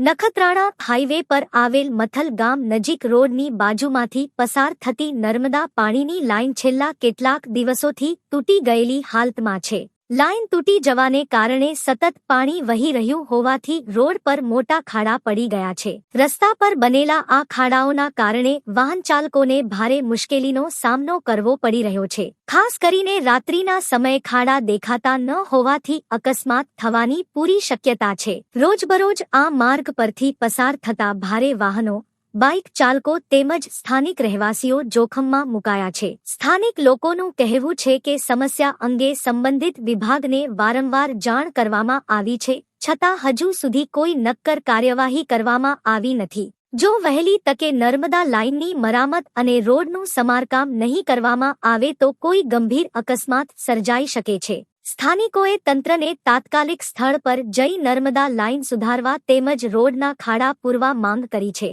Nakhatrana highway પર આવેલ મથલ ગામ નજીક રોડની બાજુમાંથી પસાર થતી નર્મદા પાણીની લાઇન છેલ્લા કેટલાક દિવસોથી તૂટી ગયેલી હાલતમાં છે. લાઇન તૂટી જવાને કારણે સતત પાણી વહી રહ્યું હોવાથી રોડ પર મોટા ખાડા પડી ગયા છે. રસ્તા પર બનેલા આ ખાડાઓના કારણે વાહનચાલકોને ભારે મુશ્કેલીનો સામનો કરવો પડી રહ્યો છે. ખાસ કરીને રાત્રિના સમયે ખાડા દેખાતા ન હોવાથી અકસ્માત થવાની પૂરી શક્યતા છે. રોજબરોજ આ માર્ગ પરથી પસાર થતા ભારે વાહનો, બાઇક ચાલકો તેમજ સ્થાનિક રહેવાસીઓ જોખમમાં મુકાયા છે. સ્થાનિક લોકોનું કહેવું છે કે સમસ્યા અંગે સંબંધિત વિભાગને વારંવાર જાણ કરવામાં આવી છે, છતાં હજુ સુધી કોઈ નક્કર કાર્યવાહી કરવામાં આવી નથી. જો વહેલી તકે નર્મદા લાઇનની મરામત અને રોડનું સમારકામ નહીં કરવામાં આવે તો કોઈ ગંભીર અકસ્માત સર્જાઈ શકે છે. સ્થાનિકોએ તંત્રને તાત્કાલિક સ્થળ પર જઈ નર્મદા લાઇન સુધારવા તેમજ રોડના ખાડા પૂરવા માંગ કરી છે.